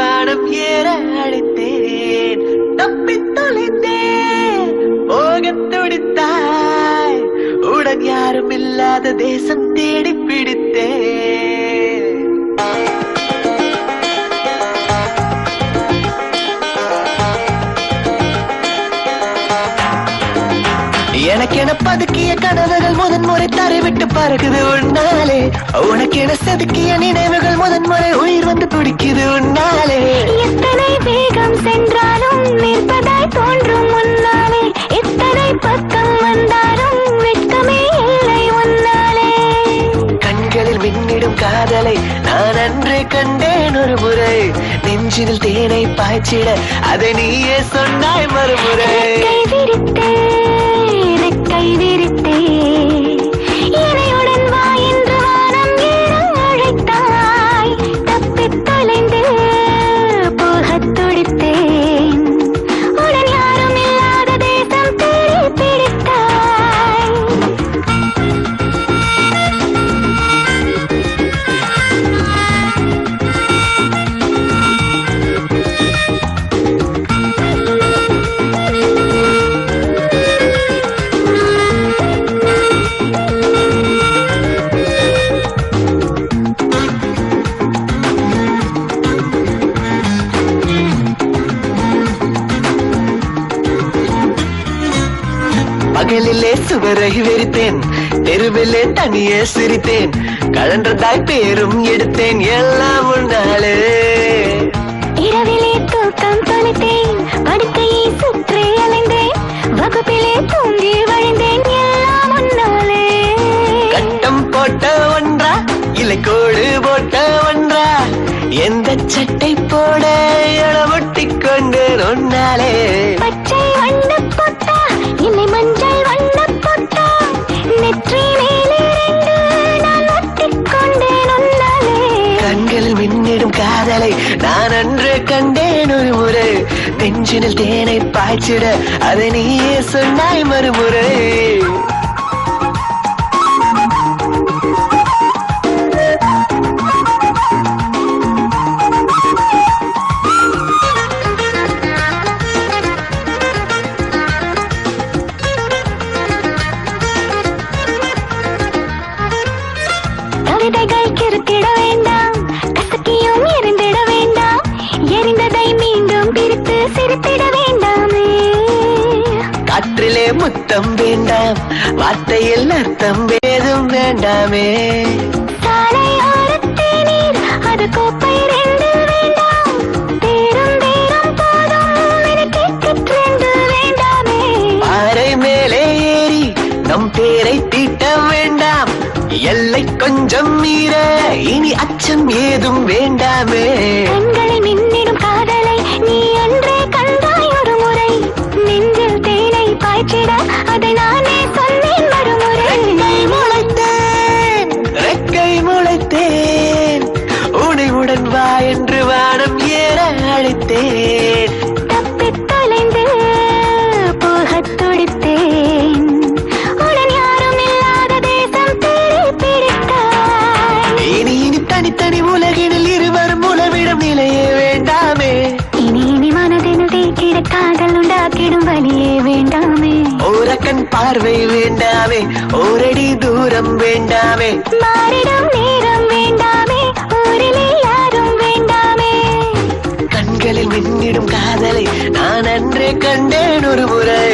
வானம் ஏற அழைத்தேன், தப்பித் தொலைந்தேன், போகத் துடித்தாய், உடன் யாரும் இல்லாத தேசம் தேடி பிடித்தேன். எனக்கென பதுக்கிய கனவுகள் முதன்முறை தரைவிட்டு பறக்குது உன்னாலே, உனக்கென செதுக்கிய நினைவுகள் முதன்முறை உயிர் வந்து துடிக்குது உன்னாலே. எத்தனை வேகம் சென்றாலும் நிற்பதாய் தோன்றும் முன்னாலே, எத்தனை பக்கம் வந்தாலும் வெட்கமே இல்லை உன்னாலே. கண்களில் மின்னிடும் காதலை நான் அன்றே கண்டேன் ஒரு முறை, நெஞ்சினில் தேனை பாய்ச்சிட அதை நீயே சொன்னாய் மறுமுறை. கை விரித்தே இணையுடன் வா என்று வானம் ஏற அழைத்தாய், தப்பித் தொலைந்து போகத் துடித்தேன், உடன் யாரும் இல்லாத தேசம் தேடி பிடித்தாய். பகலிலே சுவரை வெறித்தேன், தெருவிலே தனியே சிரித்தேன், கழன்றதாய் பேரும் எடுத்தேன் எல்லாம் உன்னாலே. இரவிலே தூக்கம் தொலைத்தேன், படுக்கையை சுற்றி அலைந்தேன், வகுப்பிலே தூங்கி வழிந்தேன் எல்லாம் உன்னாலே. கட்டம் போட்ட ஒன்றா இல்லை கோடு போட்ட ஒன்றா, எந்த சட்டை போட இளவொட்டிக் கொண்டேன் உன்னாலே. பச்சை வண்ண பொட்டா இல்லை மஞ்சள் வண்ண பொட்டா, நெற்றி மேலே நான் ஒட்டிக் கொண்டேன் உன்னாலே. கண்களில் மின்னிடும் காதலை நான் அன்று கண்டேன் ஒரு முறை, நெஞ்சினில் தேனை பாய்ச்சிட அதை நீயே சொன்னாய் மறுமுறை. கவிதைகள் கிறுத்திட வேண்டாம், கசக்கியும் எரிந்திட வேண்டாம், எரிந்ததை மீண்டும் பிரித்து சிரித்திட வேண்டாமே. காற்றிலே முத்தம் வேண்டாம், வார்த்தையில் அர்த்தம் ஏதும் வேண்டாமே. சாலை ஓரத்தே நீர் அது கோப்பை ரெண்டு வேண்டாம், தேரும் தேரும் போதும் எனக்கு கற்றென்று வேண்டாமே. பாறை மேலே ஏறி நம் பேரை தீட்ட வேண்டாம், எல்லை கொஞ்சம் மீற இனி அச்சம் ஏதும் வேண்டாமே. கண்களில் மின்னிடும் காதலை நீ அன்றே கண்டாய் ஒரு முறை, நெஞ்சில் தேனை பாய்ச்சிட அதை நானே சொன்னேன் மறுமுறை. ரெக்கை முளைத்தேன், உனைவுடன் வா என்று வானம் ஏற அழைத்தேன், தப்பித் தொலைந்து போகத் துடித்தேன், உடன் யாரும் இல்லாத தேசம் தேடி பிடித்தாய். இனி இனி தனித்தனி உலகினில் இருவரும் உலவிடம் நிலையே வேண்டாமே. இனி மனதில் தேக்கிட காதல் உண்டாக்கிடும் வழியே வேண்டாமே. ஓரக்கண் பார்வை வேண்டாமே, ஓரடி தூரம் வேண்டாமே, மாறிடும் நேரம் வேண்டாமே, ஊரிலே யாரும் வேண்டாமே. கண்களில் மின்னிடும் காதலை நான் அன்றே கண்டேன் ஒரு முறை.